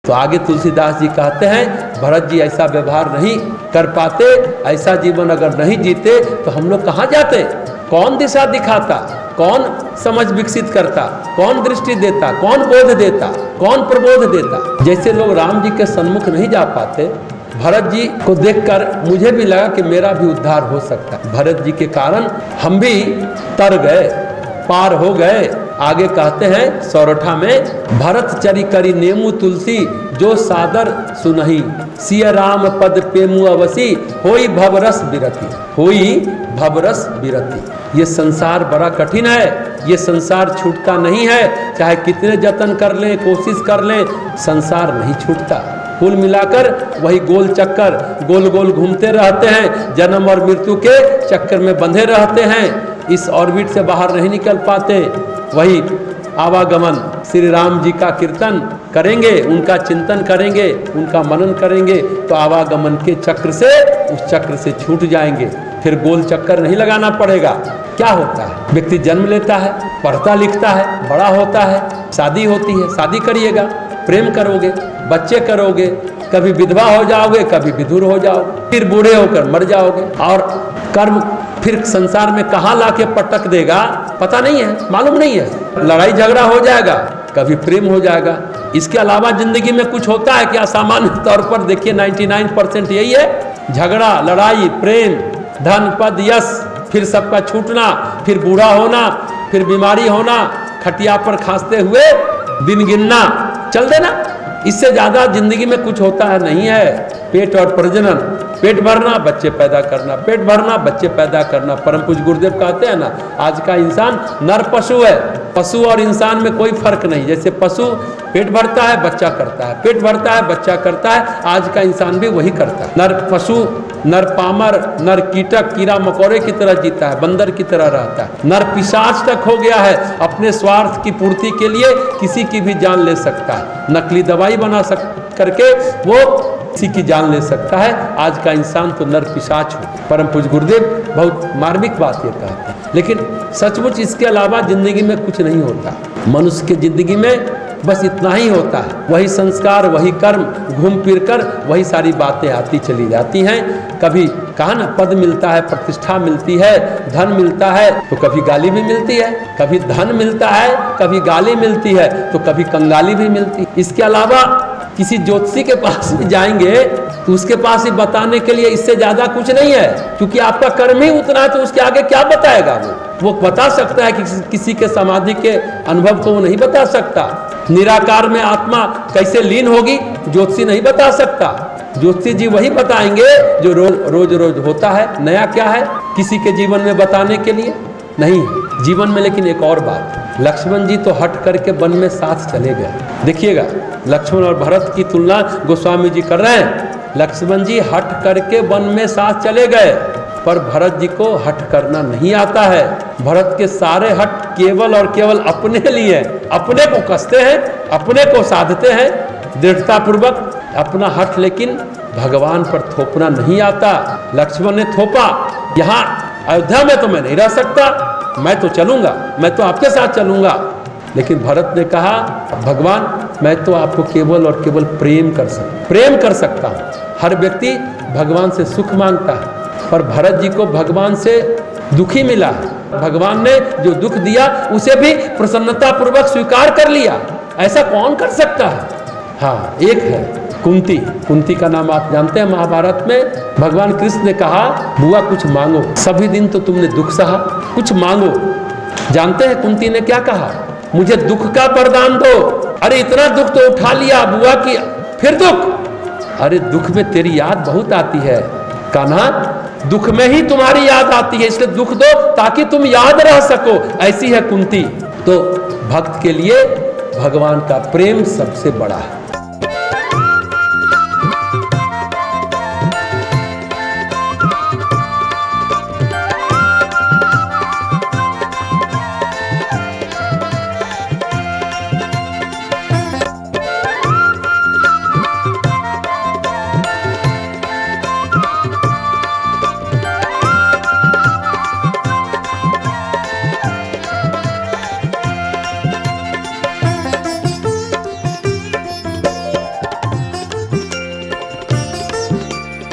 तो आगे तुलसीदास जी कहते हैं भरत जी ऐसा व्यवहार नहीं कर पाते, ऐसा जीवन अगर नहीं जीते तो हम लोग कहाँ जाते। कौन दिशा दिखाता, कौन समझ विकसित करता, कौन दृष्टि देता, कौन बोध देता, कौन प्रबोध देता। जैसे लोग राम जी के सन्मुख नहीं जा पाते, भरत जी को देखकर मुझे भी लगा कि मेरा भी उद्धार हो सकता है। भरत जी के कारण हम भी तर गए, पार हो गए। आगे कहते हैं सौरठा में, भरत चरि करी नेमु तुलसी जो सादर सुनहि, सिय राम पद पेमु अवसी होई भवरस बिरति, होई भवरस बिरति। ये संसार बड़ा कठिन है, ये संसार छूटता नहीं है, चाहे कितने जतन कर लें, कोशिश कर लें, संसार नहीं छूटता। कुल मिलाकर वही गोल चक्कर गोल गोल घूमते रहते हैं, जन्म और मृत्यु के चक्कर में बंधे रहते हैं, इस ऑर्बिट से बाहर नहीं निकल पाते। वही आवागमन, श्री राम जी का कीर्तन करेंगे, उनका चिंतन करेंगे, उनका मनन करेंगे तो आवागमन के चक्र से, उस चक्र से छूट जाएंगे, फिर गोल चक्कर नहीं लगाना पड़ेगा। क्या होता है, व्यक्ति जन्म लेता है, पढ़ता लिखता है, बड़ा होता है, शादी होती है, शादी करिएगा, प्रेम करोगे, बच्चे करोगे, कभी विधवा हो जाओगे, कभी विधुर हो जाओगे, फिर बूढ़े होकर मर जाओगे, और कर्म फिर संसार में कहाँ लाके पटक देगा पता नहीं है, मालूम नहीं है। लड़ाई झगड़ा हो जाएगा, कभी प्रेम हो जाएगा। इसके अलावा जिंदगी में कुछ होता है क्या? सामान्य तौर पर देखिए 99% यही है, झगड़ा, लड़ाई, प्रेम, धन, पद, यश, फिर सबका छूटना, फिर बूढ़ा होना, फिर बीमारी होना, खटिया पर खांसते हुए दिन गिनना, चल देना। इससे ज्यादा जिंदगी में कुछ होता है नहीं है। पेट और प्रजनन, पेट भरना, बच्चे पैदा करना, पेट भरना, बच्चे पैदा करना। परम पूज्य गुरुदेव कहते हैं ना, आज का इंसान नर पशु है, पशु और इंसान में कोई फर्क नहीं। जैसे पशु पेट भरता है, बच्चा करता है, पेट भरता है, बच्चा करता है, आज का इंसान भी वही करता है। नर पशु, नर पामर, नर कीटक, कीड़ा मकोड़े की तरह जीता है, बंदर की तरह रहता है। नर पिशाच तक हो गया है, अपने स्वार्थ की पूर्ति के लिए किसी की भी जान ले सकता है, नकली दवाई बना करके वो किसी की जान ले सकता है। आज का इंसान तो नर पिशाच हो। परम पूज्य गुरुदेव बहुत मार्मिक बात ये कहते हैं, लेकिन सचमुच इसके अलावा जिंदगी में कुछ नहीं होता। मनुष्य की जिंदगी में बस इतना ही होता है, वही संस्कार, वही कर्म, घूम फिर कर वही सारी बातें आती चली जाती हैं। कभी कहा ना, पद मिलता है, प्रतिष्ठा मिलती है, धन मिलता है तो कभी गाली भी मिलती है, कभी धन मिलता है, कभी गाली मिलती है, तो कभी कंगाली भी मिलती है। इसके अलावा किसी ज्योतिषी के पास भी जाएंगे तो उसके पास ही बताने के लिए इससे ज्यादा कुछ नहीं है, क्योंकि आपका कर्म ही उतना है, तो उसके आगे क्या बताएगा वो बता सकता है कि किसी के समाधि के अनुभव को वो नहीं बता सकता। निराकार में आत्मा कैसे लीन होगी ज्योतिषी नहीं बता सकता। ज्योतिषी जी वही बताएंगे जो रोज रोज होता है। नया क्या है किसी के जीवन में बताने के लिए नहीं है जीवन में। लेकिन एक और बात, लक्ष्मण जी तो हट करके वन में साथ चले गए। देखिएगा, लक्ष्मण और भरत की तुलना गोस्वामी जी कर रहे हैं। लक्ष्मण जी हट करके वन में साथ चले गए, पर भरत जी को हट करना नहीं आता है। भरत के सारे हट केवल और केवल अपने लिए, अपने को कसते हैं, अपने को साधते हैं दृढ़ता पूर्वक अपना हट, लेकिन भगवान पर थोपना नहीं आता। लक्ष्मण ने थोपा, यहाँ अयोध्या में तो मैं नहीं रह सकता, मैं तो चलूंगा, मैं तो आपके साथ चलूंगा। लेकिन भरत ने कहा, भगवान मैं तो आपको केवल और केवल प्रेम कर सकता हूँ। हर व्यक्ति भगवान से सुख मांगता है, पर भरत जी को भगवान से दुखी मिला। भगवान ने जो दुख दिया उसे भी प्रसन्नता पूर्वक स्वीकार कर लिया। ऐसा कौन कर सकता है? हाँ, एक है कुंती का नाम आप जानते हैं। महाभारत में भगवान कृष्ण ने कहा, बुआ कुछ मांगो, सभी दिन तो तुमने दुख सहा, कुछ मांगो। जानते हैं कुंती ने क्या कहा? मुझे दुख का वरदान दो। अरे इतना दुख तो उठा लिया बुआ की, फिर दुख? अरे दुख में तेरी याद बहुत आती है कान्हा, दुख में ही तुम्हारी याद आती है, इसलिए दुख दो ताकि तुम याद रह सको। ऐसी है कुंती। तो भक्त के लिए भगवान का प्रेम सबसे बड़ा है।